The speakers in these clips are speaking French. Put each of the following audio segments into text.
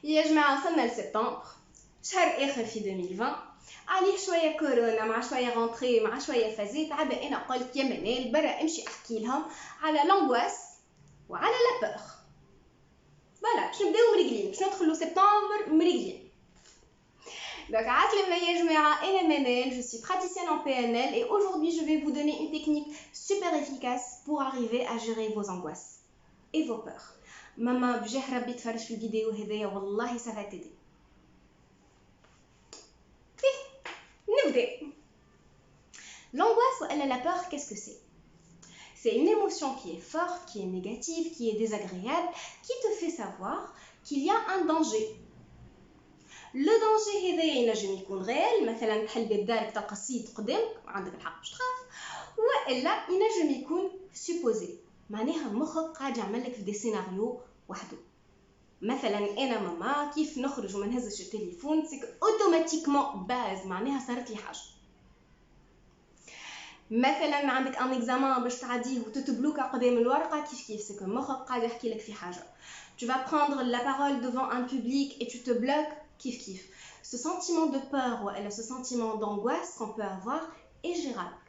يا جماعة وصلنا لسبتمبر، شهر آخر في 2020. عليه شوية كورونا مع شوية غونتري مع شوية فازيت. عبا أنا قلت يا منال برا امشي احكي لهم على لونغواس وعلى لابور. فوالا باش نبداو مريقلين، باش ندخلو سبتمبر مريقلين. Donc, عسلامة يا جماعة، أنا منال, je suis praticienne en PNL et aujourd'hui je vais vous donner une technique super efficace pour arriver à gérer vos angoisses et vos peurs. Maman, بجاه ربي تفرج في الفيديو هذايا والله ça va t'aider. نبدأ. L'angoisse ou la peur, qu'est-ce que c'est? C'est une émotion qui est forte, qui est négative, qui est désagréable, qui te fait savoir qu'il y a un danger. Le danger هذايا ينجم يكون غير، مثلا بحال باب دارك تلقى السيد قدامك وعندك الحق باش تخاف، والا ينجم يكون supposé، معناها مخك قاعد يعمل لك في دي سيناريو وحده. مثلا انا ماما كيف نخرج وما نهزش التليفون سيك اوتوماتيكمون باز معناها صارت لي حاجه. مثلا عندك ان اكزامان باش تعديه وتتبلوكا قدام الورقه كيف سيك مخك قاعد يحكي لك في حاجه. Tu vas prendre la parole devant un public et tu te bloques kif. Ce sentiment de peur ou ce sentiment d'angoisse qu'on peut avoir est gérable.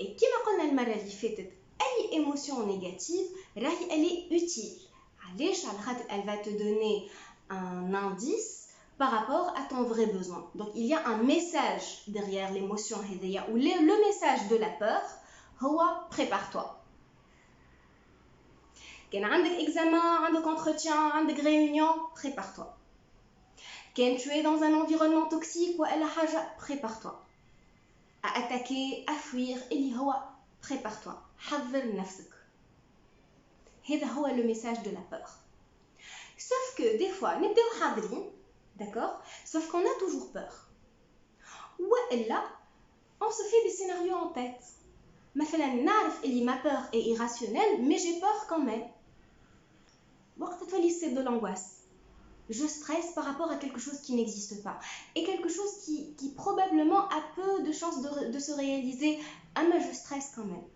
Et comme قلنا المره اللي فاتت اي émotion négative راهي elle est utile. علاش؟ على خاطر elle va te donner un indice par rapport à ton vrai besoin. Donc il y a un message derrière l'émotion هذيا ou le message de la peur هو prépare-toi. كان عندك examen, عندك entretien, عندك réunion, prépare-toi. Quand tu es dans un environnement toxique ou à la haja, prépare-toi. À attaquer, à fuir, اللي هو prépare-toi. حضر نفسك. هذا هو le message de la peur. Sauf que des fois, نبداو حاضرين, d'accord? Sauf qu'on a toujours peur. Ou là, on se fait des scénarios en tête. مثلا نعرف اللي ma peur est irrationnelle, mais j'ai peur quand même. C'est de l'angoisse. Je stresse par rapport à quelque chose qui n'existe pas. Et quelque chose qui probablement a peu de chances de se réaliser. Mais je stresse quand même.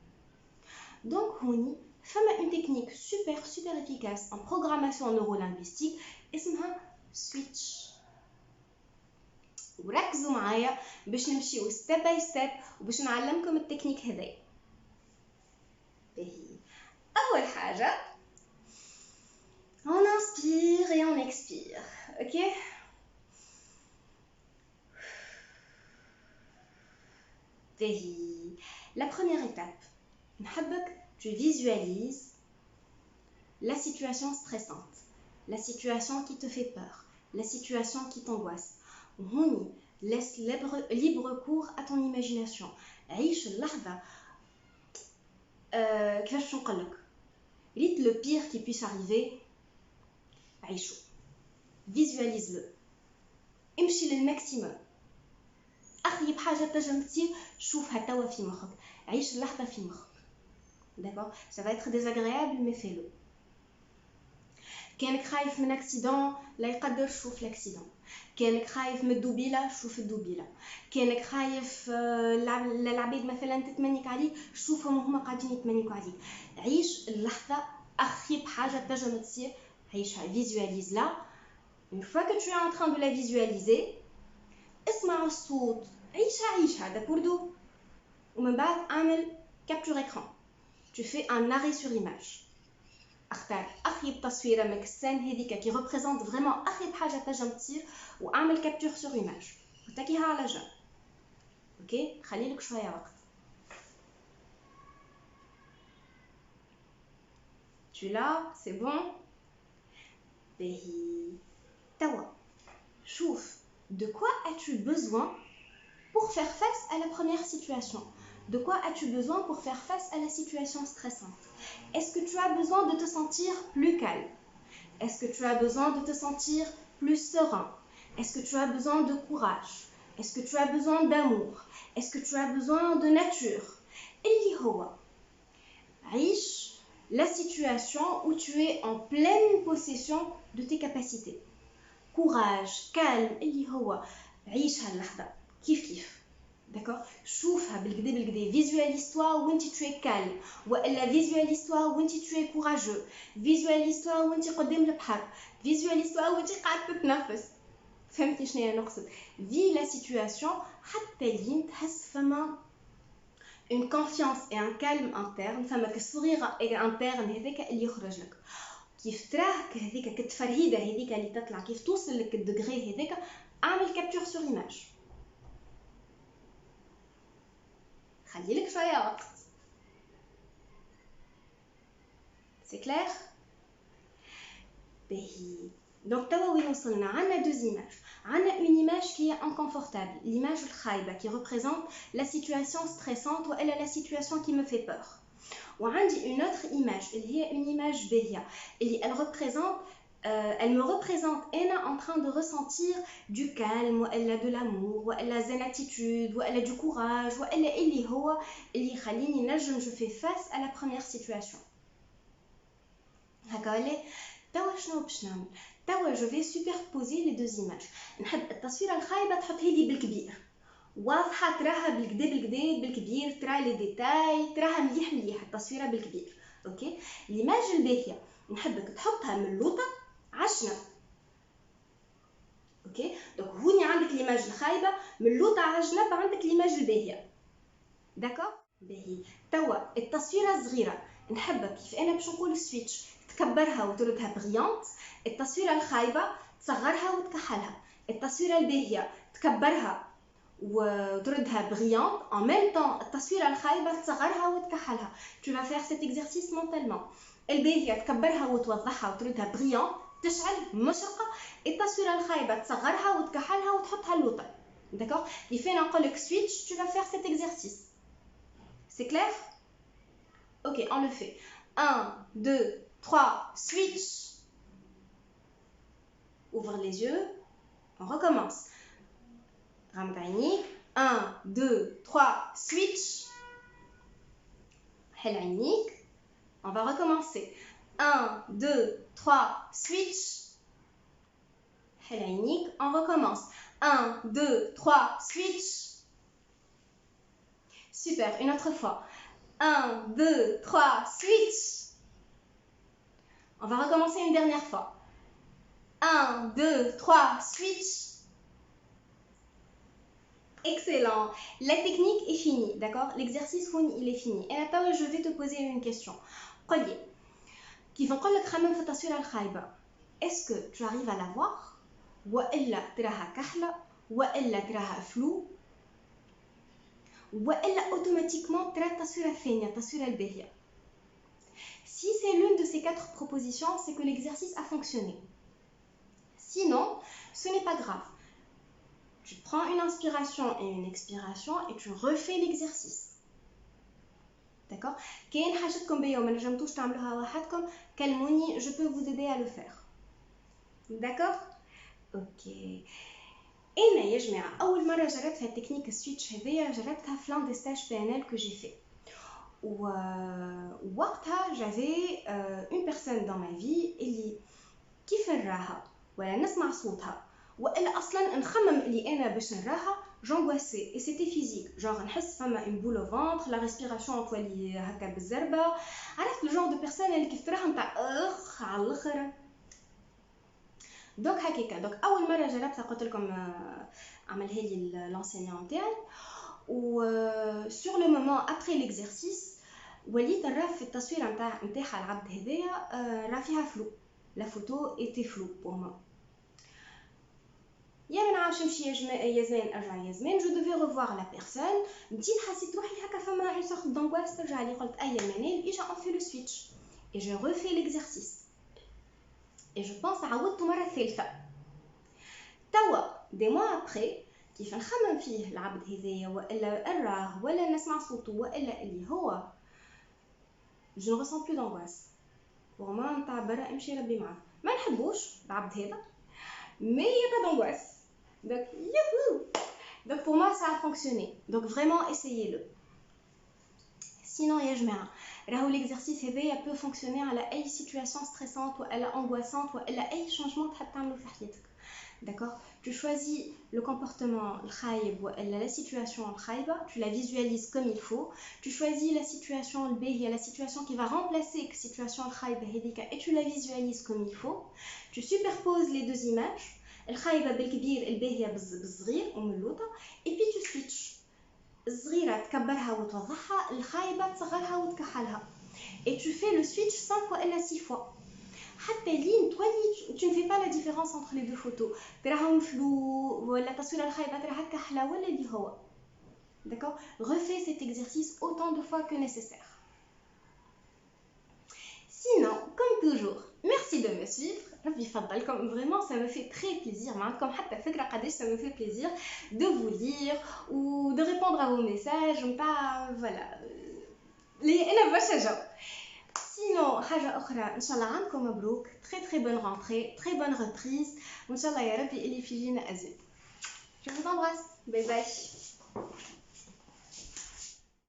Donc, Houni, femme une technique super efficace en programmation neurolinguistique. اسمها switch. وركزوا معايا باش نمشيو step by step وباش نعلمكم التكنيك هذايا. أول حاجة on inspire et on expire, ok? La première étape, tu visualises la situation stressante, la situation qui te fait peur, la situation qui t'angoisse. Laisse libre cours à ton imagination. عيش اللحظة. كيفاش نقولك؟ ريت le pire qui puisse arriver. عيشو. Visualise-le. امشي للماكسيموم. أخيب حاجة تنجم تصير شوفها توا في مخك. عيش اللحظة في مخك. D'accord? Ça va être désagréable mais fais-le. كانك خايف من اكسيدون لا يقدر شوف الاكسيدون. كانك خايف من الدوبيله شوف الدوبيله. كانك خايف العباد مثلا تتمنيك عليك شوفهم هما قاعدين يتمنيكوا عليك. عيش اللحظه أخيب حاجة تنجم تصير. Visualise-la. Une fois que tu es en train de la visualiser, اسمع الصوت. عيشها دابوردو. ومن بعد اعمل capture écran. Tu fais un arrêt sur image. اختار أخيب تصويرة من السن هذيك qui représente vraiment أخيب حاجة تنجم تصير وأعمل capture sur image. وتكيها على جنب. اوكي؟ خليلك شوية وقت. Tu l'as? C'est bon? Tawa. Chouf, de quoi as-tu besoin pour faire face à la première situation? De quoi as-tu besoin pour faire face à la situation stressante? Est-ce que tu as besoin de te sentir plus calme? Est-ce que tu as besoin de te sentir plus serein? Est-ce que tu as besoin de courage? Est-ce que tu as besoin d'amour? Est-ce que tu as besoin de nature? اللي هو عيش la situation où tu es en pleine possession de tes capacités. Courage, calme, اللي هو عيش هاللحظة كيف. d'accord. شوفها بالكدا بالكدا. visualise-toi وانت tu es calme ولا visualise-toi وانت tu es courageux. visualise-toi وانت قدام البحر. visualise-toi وانت قاعد تتنفس. فهمتي شنو انا نقصد؟ في لا سيتوياسيون حتى لين تحس فما une confiance et un calme interne، فما كالصغيره interne هذاك اللي يخرج لك. كيف تراك هذيك كتفرهيده هذيك اللي تطلع، كيف توصل لك الدغري هذاك، اعمل كابتور سور ايماج، خلي لك شويه وقت. سي كلير؟ باهي. دونك توا وين وصلنا؟ عندنا دوز ايماج. عندنا اون ايماج كي هي انكونفورتابل، ليماج الخايبه كي ريبريزونت لا سيتوياسيون ستريسونت والا لا سيتوياسيون كي مو في بور. وعندي اون اوتر ايماج اللي هي اون ايماج باهيه اللي elle représente elle me représente انا en train de ressentir du calme والا de l'amour والا zen attitude والا du courage والا اللي هو اللي يخليني نجم je fais face à la première situation. هكا ولا؟ توا شنو باش نعمل؟ توا جو في سوبربوزي لي دوز ايماج. نحب التصويره الخايبه تحط هذه بالكبير واضحه، تراها بالكدا بالكدا بالكبير، ترى لي ديتاي، تراها مليح مليح التصويره بالكبير. اوكي. ليماج الباهيه نحبك تحطها من اللوطه عشنه. اوكي. دونك هوني عندك ليماج الخايبه، من اللوطه على جنب عندك ليماج الباهيه. داكور؟ باهي. توا التصويره الصغيره نحبك كيف انا باش نقول سويتش تكبرها وتردها بريانت، التصويره الخايبه تصغرها وتكحلها، التصويره الباهيه تكبرها وتردها بريانت en même temps. التصويره الخايبه تصغرها وتكحلها. tu vas faire cet exercice mentalement. الباهيه تكبرها وتوضحها وتردها بريانت تشعل مشرقه، التصويره الخايبه تصغرها وتكحلها وتحطها اللوطه. داكور؟ كيف انا نقول لك switch tu vas faire cet exercice. c'est clair? ok, on le fait. 1 2 3 switch. ouvre les yeux, on recommence. غمض عينيك. 1 2 3 switch. حل عينيك. on va recommencer. 1 2 3 switch. حل عينيك. on recommence. 1 2 3 switch. super, une autre fois. 1 2 3 switch. on va recommencer une dernière fois. 1 2 3 switch. Excellent. La technique est finie, d'accord? L'exercice il est fini. Et là, je vais te poser une question. قل لي كيف نقول لك خمم في التصويره الخايبه، est-ce que tu arrives à la voir والا تراها كحله والا تراها فلو والا automatiquement ترى التصويره الثانيه التصويره الباهيه؟ Si c'est l'une de ces 4 propositions, c'est que l'exercice a fonctionné. Sinon, ce n'est pas grave. Tu prends une inspiration et une expiration et tu refais l'exercice. D'accord? كاين حاجتكم بيا وما نجمتوش تعملوها وحدكم، كلموني، je peux vous aider à le faire. D'accord? OK. انا يا جماعه اول مره جربت هاد التكنيك السويتش هذيا جربتها في لان دي ستاج PNL que j'ai fait. ووقتها j'avais une personne dans ma vie اللي كيف نراها ولا نسمع صوتها والا اصلا نخمم اللي انا باش نراها j'angoissais et c'était physique. genre نحس فما une boule au ventre, la respiration تولي هكا بالزربه. عرفت الجون دو بيرسون اللي كيف تراها نتاع على الاخر. دوك هكاكا. دوك اول مره جربتها قلت لكم عملها لي لانسينيون تاعي، و sur le moment après l'exercice وليت نرى في التصويره نتاع العبد هذايا راه فيها فلو. la photo était floue pour moi. يا ما نعرفش نمشي يا زمان ارجع يا زمان. جو devais revoir la personne. بديت حسيت روحي هكا فما une sorte d'angoisse ترجع لي. قلت ايا منال اجا on fait le switch et je refais l'exercice et je pense عاودته مره ثالثه. توا دي موا ابري كيف نخمم فيه العبد هذايا والا نراه ولا نسمع صوته والا اللي هو je ne ressens plus d'angoisse. pour moi نتاع برا امشي ربي معاه، ما نحبوش العبد هذا mais il y a pas d'angoisse. donc youhou. donc pour moi ça a fonctionné. donc vraiment essayez-le. Sinon, يا جماعة راهو l'exercice هذايا peut fonctionner على أي situation stressante ولا angoissante ولا أي changement تحب تعمله في حياتك. D'accord? Tu choisis le comportement الخايب ولا la situation الخايبة, tu la visualises comme il faut. Tu choisis la situation الباهية, la situation qui va remplacer la situation الخايبة هذيك et tu la visualises comme il faut. Tu superposes les deux images, الخايبة بالكبير الباهية بالصغير وملوطة, et puis tu switches. الصغيرة تكبرها وتوضحها, الخايبة تصغرها وتكحلها. Et tu fais le switch 5 fois et 6 fois. حتى لين تولي tu ne fais pas la différence entre les deux photos. تراهم فلو ولا التصويرة الخايبة تراها كحلة ولا اللي هو. D'accord? Refais cet exercice autant de fois que nécessaire. Sinon, comme toujours, merci de me suivre. ربي يفضلكم, vraiment ça me fait très plaisir. معكم حتى فكرة قداش ça me fait plaisir de vous lire ou de répondre à vos messages. Voilà. اللي أنا بشجع. Sinon, حاجة أخرى إن شاء الله عندكم مبروك, très bonne rentrée, très bonne reprise, وإن شاء الله يا ربي اللي في جينا أزيد. Je vous embrasse, bye bye.